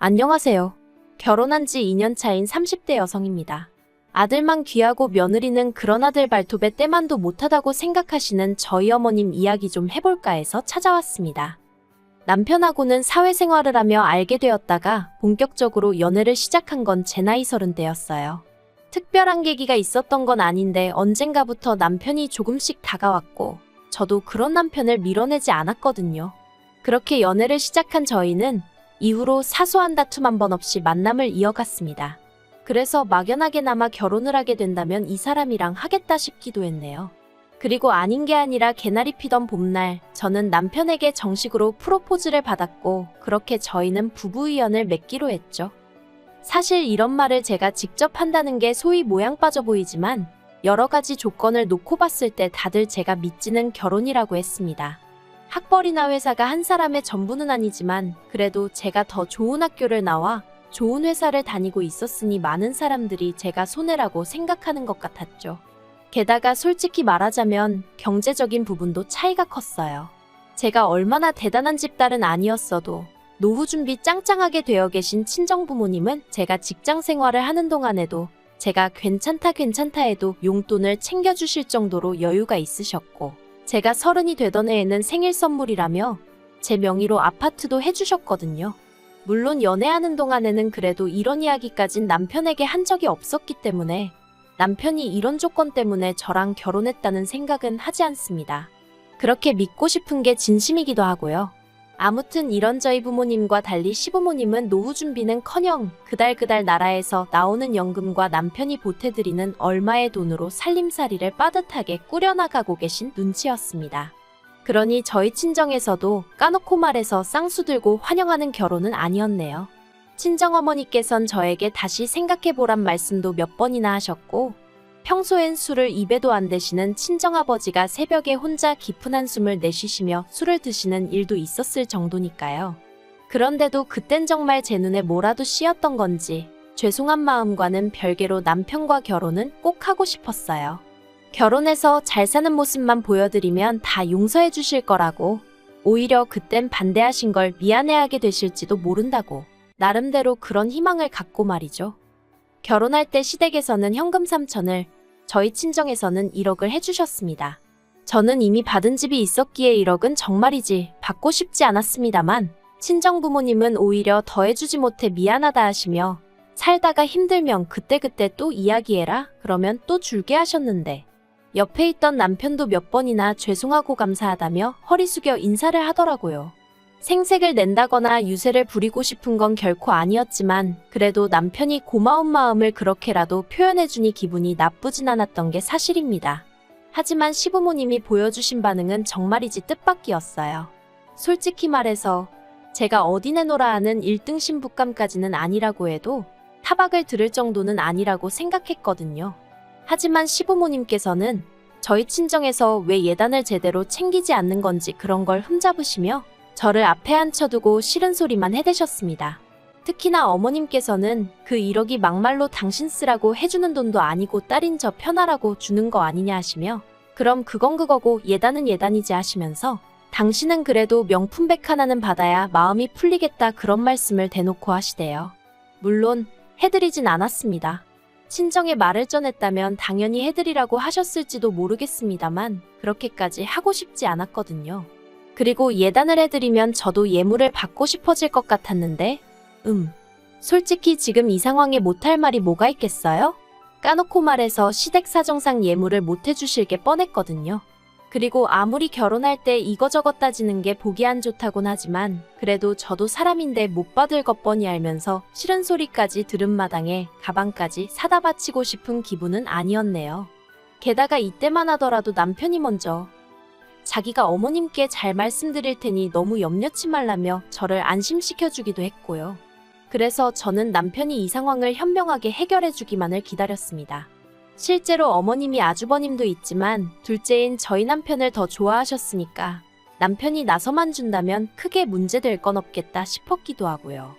안녕하세요. 결혼한 지 2년 차인 30대 여성입니다. 아들만 귀하고 며느리는 그런 아들 발톱에 때만도 못하다고 생각하시는 저희 어머님 이야기 좀 해볼까 해서 찾아왔습니다. 남편하고는 사회생활을 하며 알게 되었다가 본격적으로 연애를 시작한 건 제 나이 30대였어요. 특별한 계기가 있었던 건 아닌데 언젠가부터 남편이 조금씩 다가왔고 저도 그런 남편을 밀어내지 않았거든요. 그렇게 연애를 시작한 저희는 이후로 사소한 다툼 한 번 없이 만남을 이어갔습니다. 그래서 막연하게나마 결혼을 하게 된다면 이 사람이랑 하겠다 싶기도 했네요. 그리고 아닌 게 아니라 개나리 피던 봄날 저는 남편에게 정식으로 프로포즈를 받았고 그렇게 저희는 부부의연을 맺기로 했죠. 사실 이런 말을 제가 직접 한다는 게 소위 모양 빠져 보이지만 여러 가지 조건을 놓고 봤을 때 다들 제가 믿지는 결혼이라고 했습니다. 학벌이나 회사가 한 사람의 전부는 아니지만 그래도 제가 더 좋은 학교를 나와 좋은 회사를 다니고 있었으니 많은 사람들이 제가 손해라고 생각하는 것 같았죠. 게다가 솔직히 말하자면 경제적인 부분도 차이가 컸어요. 제가 얼마나 대단한 집딸은 아니었어도 노후 준비 짱짱하게 되어 계신 친정부모님은 제가 직장 생활을 하는 동안에도 제가 괜찮다 해도 용돈을 챙겨주실 정도로 여유가 있으셨고 제가 30이 되던 해에는 생일 선물이라며 제 명의로 아파트도 해주셨거든요. 물론 연애하는 동안에는 그래도 이런 이야기까진 남편에게 한 적이 없었기 때문에 남편이 이런 조건 때문에 저랑 결혼했다는 생각은 하지 않습니다. 그렇게 믿고 싶은 게 진심이기도 하고요. 아무튼 이런 저희 부모님과 달리 시부모님은 노후 준비는커녕 그달 나라에서 나오는 연금과 남편이 보태드리는 얼마의 돈으로 살림살이를 빠듯하게 꾸려나가고 계신 눈치였습니다. 그러니 저희 친정에서도 까놓고 말해서 쌍수 들고 환영하는 결혼은 아니었네요. 친정어머니께선 저에게 다시 생각해보란 말씀도 몇 번이나 하셨고 평소엔 술을 입에도 안 대시는 친정아버지가 새벽에 혼자 깊은 한숨을 내쉬시며 술을 드시는 일도 있었을 정도니까요. 그런데도 그땐 정말 제 눈에 뭐라도 씌었던 건지 죄송한 마음과는 별개로 남편과 결혼은 꼭 하고 싶었어요. 결혼해서 잘 사는 모습만 보여드리면 다 용서해 주실 거라고 오히려 그땐 반대하신 걸 미안해하게 되실지도 모른다고 나름대로 그런 희망을 갖고 말이죠. 결혼할 때 시댁에서는 현금 3천을 저희 친정에서는 1억을 해주셨습니다. 저는 이미 받은 집이 있었기에 1억은 정말이지 받고 싶지 않았습니다만 친정 부모님은 오히려 더 해주지 못해 미안하다 하시며 살다가 힘들면 그때그때 또 이야기해라 그러면 또 줄게 하셨는데 옆에 있던 남편도 몇 번이나 죄송하고 감사하다며 허리 숙여 인사를 하더라고요. 생색을 낸다거나 유세를 부리고 싶은 건 결코 아니었지만 그래도 남편이 고마운 마음을 그렇게라도 표현해주니 기분이 나쁘진 않았던 게 사실입니다. 하지만 시부모님이 보여주신 반응은 정말이지 뜻밖이었어요. 솔직히 말해서 제가 어디 내놓으라 하는 1등 신부감까지는 아니라고 해도 타박을 들을 정도는 아니라고 생각했거든요. 하지만 시부모님께서는 저희 친정에서 왜 예단을 제대로 챙기지 않는 건지 그런 걸 흠잡으시며 저를 앞에 앉혀두고 싫은 소리만 해대셨습니다. 특히나 어머님께서는 그 1억이 막말로 당신 쓰라고 해주는 돈도 아니고 딸인 저 편하라고 주는 거 아니냐 하시며 그럼 그건 그거고 예단은 예단이지 하시면서 당신은 그래도 명품백 하나는 받아야 마음이 풀리겠다 그런 말씀을 대놓고 하시대요. 물론 해드리진 않았습니다. 친정에 말을 전했다면 당연히 해드리라고 하셨을지도 모르겠습니다만 그렇게까지 하고 싶지 않았거든요. 그리고 예단을 해드리면 저도 예물을 받고 싶어질 것 같았는데 솔직히 지금 이 상황에 못할 말이 뭐가 있겠어요? 까놓고 말해서 시댁 사정상 예물을 못 해주실 게 뻔했거든요. 그리고 아무리 결혼할 때 이거저거 따지는 게 보기 안 좋다곤 하지만 그래도 저도 사람인데 못 받을 것 뻔히 알면서 싫은 소리까지 들은 마당에 가방까지 사다 바치고 싶은 기분은 아니었네요. 게다가 이때만 하더라도 남편이 먼저 자기가 어머님께 잘 말씀드릴 테니 너무 염려치 말라며 저를 안심시켜주기도 했고요. 그래서 저는 남편이 이 상황을 현명하게 해결해주기만을 기다렸습니다. 실제로 어머님이 아주버님도 있지만 둘째인 저희 남편을 더 좋아하셨으니까 남편이 나서만 준다면 크게 문제될 건 없겠다 싶었기도 하고요.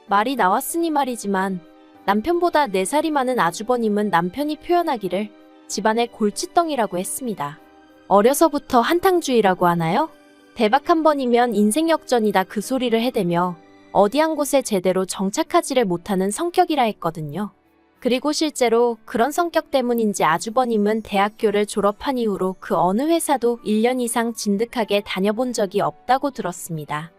말이 나왔으니 말이지만 남편보다 4살이 많은 아주버님은 남편이 표현하기를 집안의 골칫덩이라고 했습니다. 어려서부터 한탕주의라고 하나요? 대박 한 번이면 인생 역전이다 그 소리를 해대며 어디 한 곳에 제대로 정착하지를 못하는 성격이라 했거든요. 그리고 실제로 그런 성격 때문인지 아주버님은 대학교를 졸업한 이후로 그 어느 회사도 1년 이상 진득하게 다녀본 적이 없다고 들었습니다.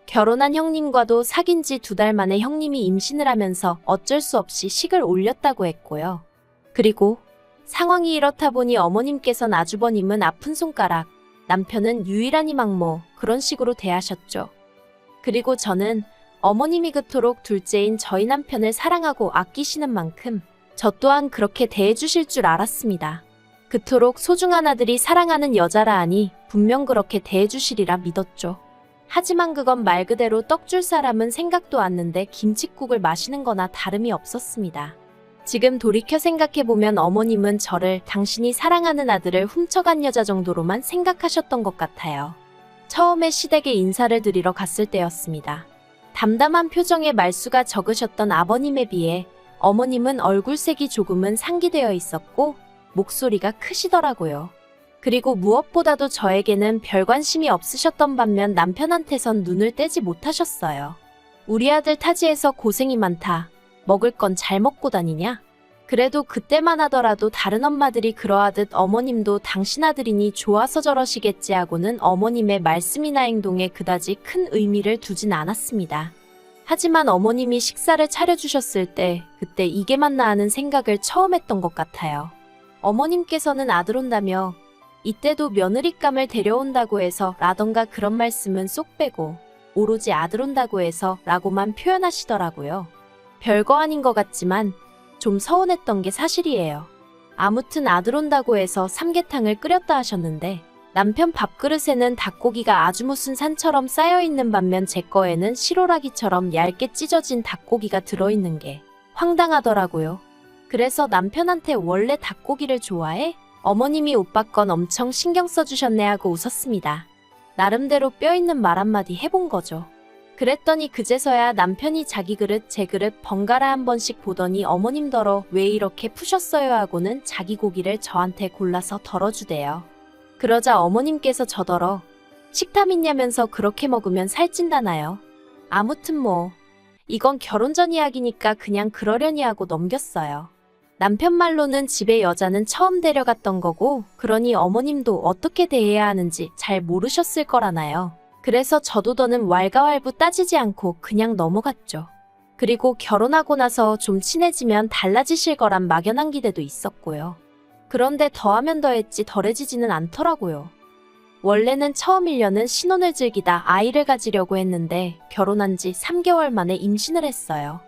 결혼한 형님과도 사귄 지 2달 만에 형님이 임신을 하면서 어쩔 수 없이 식을 올렸다고 했고요. 그리고 상황이 이렇다 보니 어머님께선 아주버님은 아픈 손가락, 남편은 유일한 희망모 그런 식으로 대하셨죠. 그리고 저는 어머님이 그토록 둘째인 저희 남편을 사랑하고 아끼시는 만큼 저 또한 그렇게 대해주실 줄 알았습니다. 그토록 소중한 아들이 사랑하는 여자라 하니 분명 그렇게 대해주시리라 믿었죠. 하지만 그건 말 그대로 떡줄 사람은 생각도 않는데 김칫국을 마시는 거나 다름이 없었습니다. 지금 돌이켜 생각해보면 어머님은 저를 당신이 사랑하는 아들을 훔쳐간 여자 정도로만 생각하셨던 것 같아요. 처음에 시댁에 인사를 드리러 갔을 때였습니다. 담담한 표정의 말수가 적으셨던 아버님에 비해 어머님은 얼굴색이 조금은 상기되어 있었고 목소리가 크시더라고요. 그리고 무엇보다도 저에게는 별 관심이 없으셨던 반면 남편한테선 눈을 떼지 못하셨어요. 우리 아들 타지에서 고생이 많다. 먹을 건 잘 먹고 다니냐? 그래도 그때만 하더라도 다른 엄마들이 그러하듯 어머님도 당신 아들이니 좋아서 저러시겠지 하고는 어머님의 말씀이나 행동에 그다지 큰 의미를 두진 않았습니다. 하지만 어머님이 식사를 차려주셨을 때 그때 이게 맞나 하는 생각을 처음 했던 것 같아요. 어머님께서는 아들 온다며 이때도 며느리감을 데려온다고 해서 라던가 그런 말씀은 쏙 빼고 오로지 아들 온다고 해서 라고만 표현하시더라고요. 별거 아닌 것 같지만 좀 서운했던 게 사실이에요. 아무튼 아들 온다고 해서 삼계탕을 끓였다 하셨는데 남편 밥그릇에는 닭고기가 아주 무슨 산처럼 쌓여있는 반면 제 거에는 시로라기처럼 얇게 찢어진 닭고기가 들어있는 게 황당하더라고요. 그래서 남편한테 원래 닭고기를 좋아해? 어머님이 오빠 건 엄청 신경 써주셨네 하고 웃었습니다. 나름대로 뼈있는 말 한마디 해본 거죠. 그랬더니 그제서야 남편이 자기 그릇 제 그릇 번갈아 한 번씩 보더니 어머님더러 왜 이렇게 푸셨어요 하고는 자기 고기를 저한테 골라서 덜어주대요. 그러자 어머님께서 저더러 식탐 있냐면서 그렇게 먹으면 살찐다나요. 아무튼 뭐 이건 결혼 전 이야기니까 그냥 그러려니 하고 넘겼어요. 남편 말로는 집에 여자는 처음 데려갔던 거고 그러니 어머님도 어떻게 대해야 하는지 잘 모르셨을 거라나요. 그래서 저도 더는 왈가왈부 따지지 않고 그냥 넘어갔죠. 그리고 결혼하고 나서 좀 친해지면 달라지실 거란 막연한 기대도 있었고요. 그런데 더하면 더했지 덜해지지는 않더라고요. 원래는 처음 1년은 신혼을 즐기다 아이를 가지려고 했는데 결혼한 지 3개월 만에 임신을 했어요.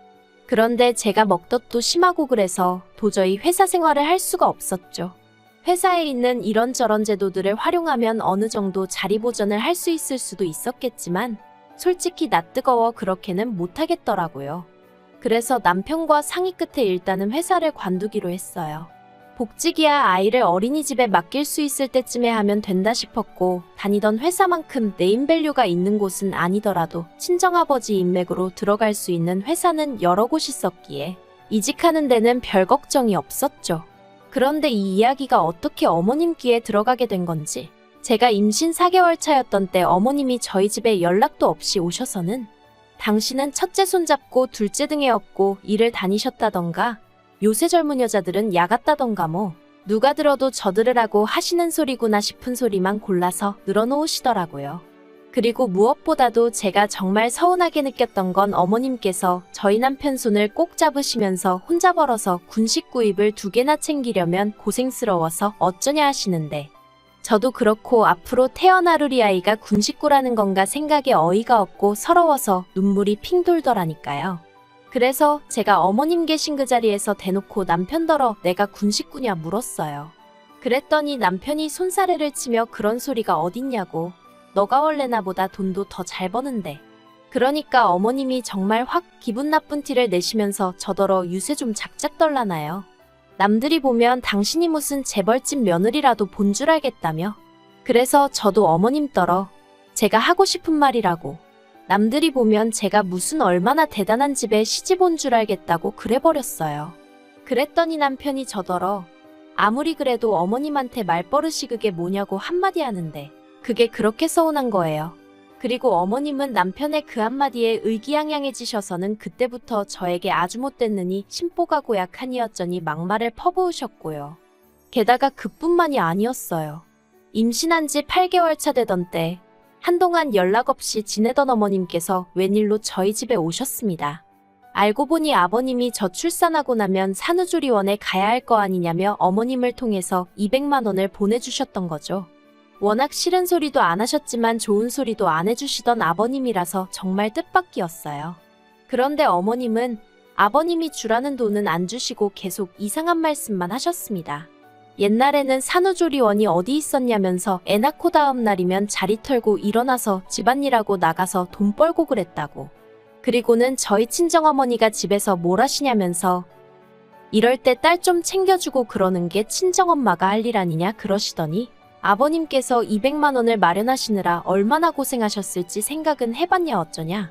그런데 제가 먹덧도 심하고 그래서 도저히 회사 생활을 할 수가 없었죠. 회사에 있는 이런저런 제도들을 활용하면 어느 정도 자리 보전을 할 수 있을 수도 있었겠지만 솔직히 낯뜨거워 그렇게는 못하겠더라고요. 그래서 남편과 상의 끝에 일단은 회사를 관두기로 했어요. 복직이야 아이를 어린이집에 맡길 수 있을 때쯤에 하면 된다 싶었고 다니던 회사만큼 네임밸류가 있는 곳은 아니더라도 친정아버지 인맥으로 들어갈 수 있는 회사는 여러 곳 있었기에 이직하는 데는 별 걱정이 없었죠. 그런데 이 이야기가 어떻게 어머님 귀에 들어가게 된 건지 제가 임신 4개월 차였던 때 어머님이 저희 집에 연락도 없이 오셔서는 당신은 첫째 손잡고 둘째 등에 업고 일을 다니셨다던가 요새 젊은 여자들은 야같다던가 뭐 누가 들어도 저 들으라고 하시는 소리구나 싶은 소리만 골라서 늘어놓으시더라고요. 그리고 무엇보다도 제가 정말 서운하게 느꼈던 건 어머님께서 저희 남편 손을 꼭 잡으시면서 혼자 벌어서 군식 구입을 2개나 챙기려면 고생스러워서 어쩌냐 하시는데 저도 그렇고 앞으로 태어날 우리 아이가 군식구라는 건가 생각에 어이가 없고 서러워서 눈물이 핑 돌더라니까요. 그래서 제가 어머님 계신 그 자리에서 대놓고 남편더러 내가 군식구냐 물었어요. 그랬더니 남편이 손사래를 치며 그런 소리가 어딨냐고 너가 원래 나보다 돈도 더 잘 버는데. 그러니까 어머님이 정말 확 기분 나쁜 티를 내시면서 저더러 유세 좀 작작 떨라나요. 남들이 보면 당신이 무슨 재벌집 며느리라도 본 줄 알겠다며. 그래서 저도 어머님더러 제가 하고 싶은 말이라고. 남들이 보면 제가 무슨 얼마나 대단한 집에 시집 온 줄 알겠다고 그래버렸어요. 그랬더니 남편이 저더러 아무리 그래도 어머님한테 말버릇이 그게 뭐냐고 한마디 하는데 그게 그렇게 서운한 거예요. 그리고 어머님은 남편의 그 한마디에 의기양양해지셔서는 그때부터 저에게 아주 못됐느니 심보가 고약하니어쩌니 막말을 퍼부으셨고요. 게다가 그뿐만이 아니었어요. 임신한 지 8개월 차 되던 때 한동안 연락 없이 지내던 어머님께서 웬일로 저희 집에 오셨습니다. 알고 보니 아버님이 저 출산하고 나면 산후조리원에 가야 할 거 아니냐며 어머님을 통해서 200만 원을 보내주셨던 거죠. 워낙 싫은 소리도 안 하셨지만 좋은 소리도 안 해주시던 아버님이라서 정말 뜻밖이었어요. 그런데 어머님은 아버님이 주라는 돈은 안 주시고 계속 이상한 말씀만 하셨습니다. 옛날에는 산후조리원이 어디 있었냐면서 애 낳고 다음 날이면 자리 털고 일어나서 집안일하고 나가서 돈 벌고 그랬다고. 그리고는 저희 친정어머니가 집에서 뭘 하시냐면서 이럴 때 딸 좀 챙겨주고 그러는 게 친정엄마가 할 일 아니냐 그러시더니 아버님께서 200만 원을 마련하시느라 얼마나 고생하셨을지 생각은 해봤냐 어쩌냐.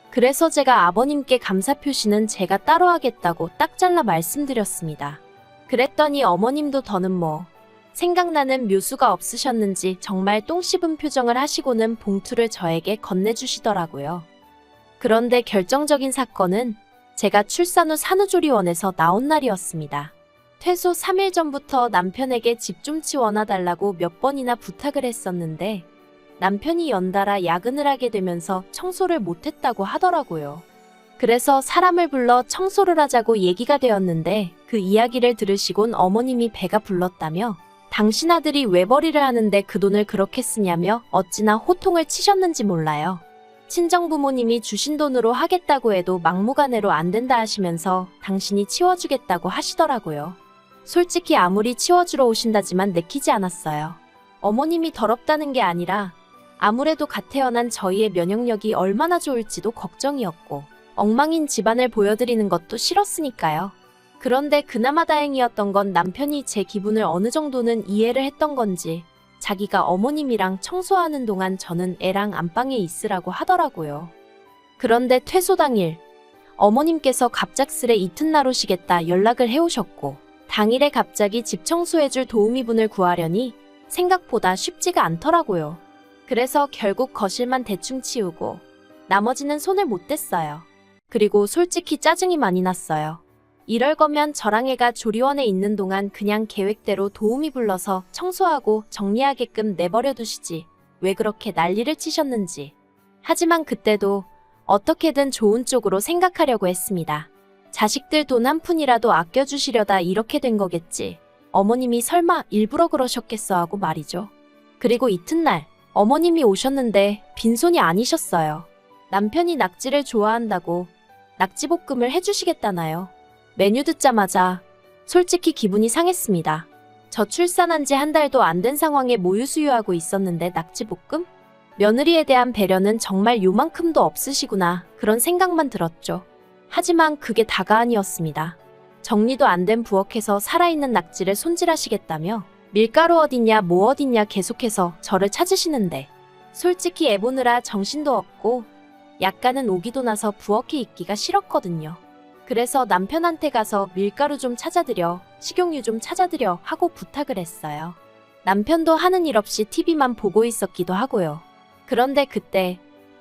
그래서 제가 아버님께 감사 표시는 제가 따로 하겠다고 딱 잘라 말씀드렸습니다. 그랬더니 어머님도 더는 뭐 생각나는 묘수가 없으셨는지 정말 똥 씹은 표정을 하시고는 봉투를 저에게 건네주시더라고요. 그런데 결정적인 사건은 제가 출산 후 산후조리원에서 나온 날이었습니다. 퇴소 3일 전부터 남편에게 집 좀 치워놔달라고 몇 번이나 부탁을 했었는데 남편이 연달아 야근을 하게 되면서 청소를 못했다고 하더라고요. 그래서 사람을 불러 청소를 하자고 얘기가 되었는데 그 이야기를 들으시곤 어머님이 배가 불렀다며 당신 아들이 외벌이를 하는데 그 돈을 그렇게 쓰냐며 어찌나 호통을 치셨는지 몰라요. 친정부모님이 주신 돈으로 하겠다고 해도 막무가내로 안 된다 하시면서 당신이 치워주겠다고 하시더라고요. 솔직히 아무리 치워주러 오신다지만 내키지 않았어요. 어머님이 더럽다는 게 아니라 아무래도 갓 태어난 저희의 면역력이 얼마나 좋을지도 걱정이었고 엉망인 집안을 보여드리는 것도 싫었으니까요. 그런데 그나마 다행이었던 건 남편이 제 기분을 어느 정도는 이해를 했던 건지 자기가 어머님이랑 청소하는 동안 저는 애랑 안방에 있으라고 하더라고요. 그런데 퇴소 당일 어머님께서 갑작스레 이튿날 오시겠다 연락을 해오셨고 당일에 갑자기 집 청소해줄 도우미분을 구하려니 생각보다 쉽지가 않더라고요. 그래서 결국 거실만 대충 치우고 나머지는 손을 못 댔어요. 그리고 솔직히 짜증이 많이 났어요. 이럴 거면 저랑 애가 조리원에 있는 동안 그냥 계획대로 도우미 불러서 청소하고 정리하게끔 내버려 두시지 왜 그렇게 난리를 치셨는지. 하지만 그때도 어떻게든 좋은 쪽으로 생각하려고 했습니다. 자식들 돈 한 푼이라도 아껴주시려다 이렇게 된 거겠지. 어머님이 설마 일부러 그러셨겠어 하고 말이죠. 그리고 이튿날 어머님이 오셨는데 빈손이 아니셨어요. 남편이 낙지를 좋아한다고 낙지볶음을 해주시겠다나요. 메뉴 듣자마자 솔직히 기분이 상했습니다. 저 출산한 지 한 달도 안 된 상황에 모유수유하고 있었는데 낙지볶음? 며느리에 대한 배려는 정말 요만큼도 없으시구나 그런 생각만 들었죠. 하지만 그게 다가 아니었습니다. 정리도 안 된 부엌에서 살아있는 낙지를 손질하시겠다며 밀가루 어딨냐 뭐 어딨냐 계속해서 저를 찾으시는데 솔직히 애 보느라 정신도 없고 약간은 오기도 나서 부엌에 있기가 싫었거든요. 그래서 남편한테 가서 밀가루 좀 찾아드려, 식용유 좀 찾아드려 하고 부탁을 했어요. 남편도 하는 일 없이 TV만 보고 있었기도 하고요. 그런데 그때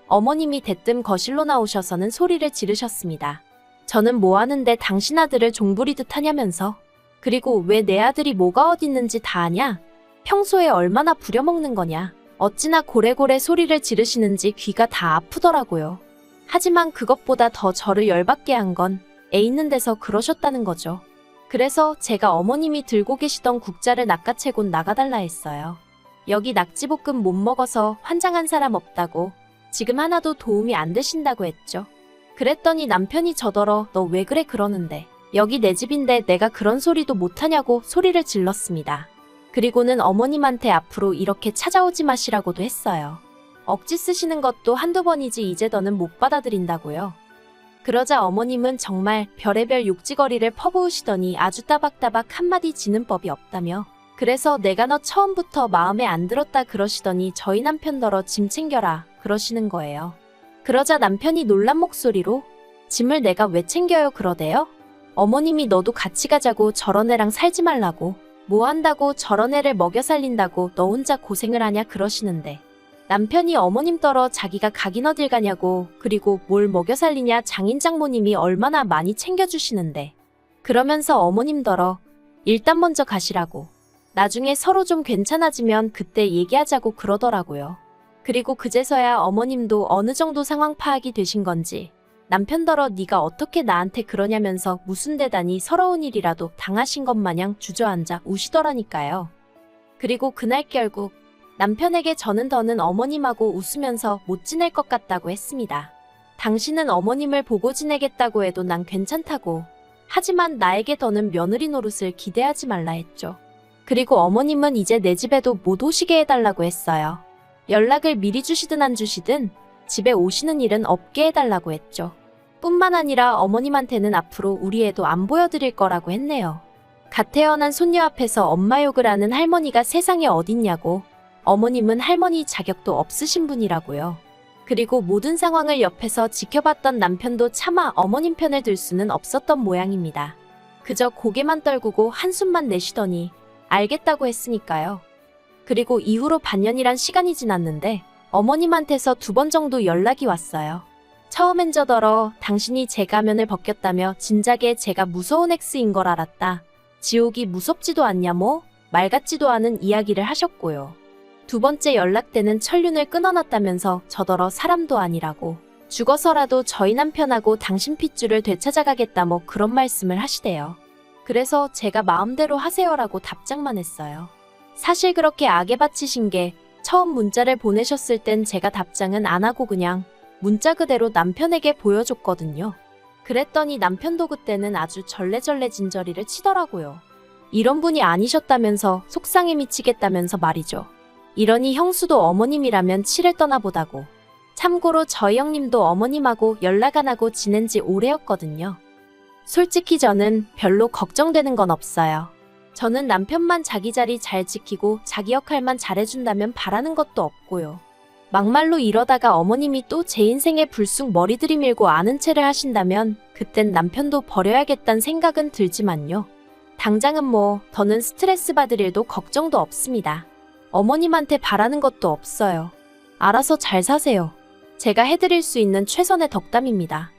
어머님이 대뜸 거실로 나오셔서는 소리를 지르셨습니다. 저는 뭐 하는데 당신 아들을 종부리듯 하냐면서. 그리고 왜 내 아들이 뭐가 어딨는지 다 아냐? 평소에 얼마나 부려먹는 거냐? 어찌나 고래고래 소리를 지르시는지 귀가 다 아프더라고요. 하지만 그것보다 더 저를 열받게 한 건 애 있는 데서 그러셨다는 거죠. 그래서 제가 어머님이 들고 계시던 국자를 낚아채곤 나가달라 했어요. 여기 낙지볶음 못 먹어서 환장한 사람 없다고 지금 하나도 도움이 안 되신다고 했죠. 그랬더니 남편이 저더러 너 왜 그래 그러는데 여기 내 집인데 내가 그런 소리도 못하냐고 소리를 질렀습니다. 그리고는 어머님한테 앞으로 이렇게 찾아오지 마시라고도 했어요. 억지 쓰시는 것도 한두 번이지 이제 더는 못 받아들인다고요. 그러자 어머님은 정말 별의별 욕지거리를 퍼부으시더니 아주 따박따박 한마디 지는 법이 없다며 그래서 내가 너 처음부터 마음에 안 들었다 그러시더니 저희 남편더러 짐 챙겨라 그러시는 거예요. 그러자 남편이 놀란 목소리로 짐을 내가 왜 챙겨요 그러대요? 어머님이 너도 같이 가자고 저런 애랑 살지 말라고 뭐 한다고 저런 애를 먹여 살린다고 너 혼자 고생을 하냐 그러시는데 남편이 어머님 떨어 자기가 가긴 어딜 가냐고, 그리고 뭘 먹여 살리냐, 장인 장모님이 얼마나 많이 챙겨주시는데. 그러면서 어머님더러 일단 먼저 가시라고. 나중에 서로 좀 괜찮아지면 그때 얘기하자고 그러더라고요. 그리고 그제서야 어머님도 어느 정도 상황 파악이 되신 건지 남편더러 네가 어떻게 나한테 그러냐면서 무슨 대단히 서러운 일이라도 당하신 것 마냥 주저앉아 우시더라니까요. 그리고 그날 결국 남편에게 저는 더는 어머님하고 웃으면서 못 지낼 것 같다고 했습니다. 당신은 어머님을 보고 지내겠다고 해도 난 괜찮다고. 하지만 나에게 더는 며느리 노릇을 기대하지 말라 했죠. 그리고 어머님은 이제 내 집에도 못 오시게 해달라고 했어요. 연락을 미리 주시든 안 주시든 집에 오시는 일은 없게 해달라고 했죠. 뿐만 아니라 어머님한테는 앞으로 우리 애도 안 보여드릴 거라고 했네요. 갓 태어난 손녀 앞에서 엄마 욕을 하는 할머니가 세상에 어딨냐고. 어머님은 할머니 자격도 없으신 분이라고요. 그리고 모든 상황을 옆에서 지켜봤던 남편도 차마 어머님 편을 들 수는 없었던 모양입니다. 그저 고개만 떨구고 한숨만 내쉬더니 알겠다고 했으니까요. 그리고 이후로 반년이란 시간이 지났는데 어머님한테서 2번 정도 연락이 왔어요. 처음엔 저더러 당신이 제 가면을 벗겼다며 진작에 제가 무서운 X인 걸 알았다. 지옥이 무섭지도 않냐 뭐? 말 같지도 않은 이야기를 하셨고요. 2번째 연락 때는 천륜을 끊어놨다면서 저더러 사람도 아니라고. 죽어서라도 저희 남편하고 당신 핏줄을 되찾아가겠다 뭐 그런 말씀을 하시대요. 그래서 제가 마음대로 하세요라고 답장만 했어요. 사실 그렇게 악에 바치신 게 처음 문자를 보내셨을 땐 제가 답장은 안 하고 그냥 문자 그대로 남편에게 보여줬거든요. 그랬더니 남편도 그때는 아주 절레절레 진저리를 치더라고요. 이런 분이 아니셨다면서 속상해 미치겠다면서 말이죠. 이러니 형수도 어머님이라면 치를 떠나보다고. 참고로 저희 형님도 어머님하고 연락 안 하고 지낸 지 오래였거든요. 솔직히 저는 별로 걱정되는 건 없어요. 저는 남편만 자기 자리 잘 지키고 자기 역할만 잘해준다면 바라는 것도 없고요. 막말로 이러다가 어머님이 또 제 인생에 불쑥 머리 들이밀고 아는 체를 하신다면 그땐 남편도 버려야겠다는 생각은 들지만요. 당장은 뭐 더는 스트레스 받을 일도 걱정도 없습니다. 어머님한테 바라는 것도 없어요. 알아서 잘 사세요. 제가 해드릴 수 있는 최선의 덕담입니다.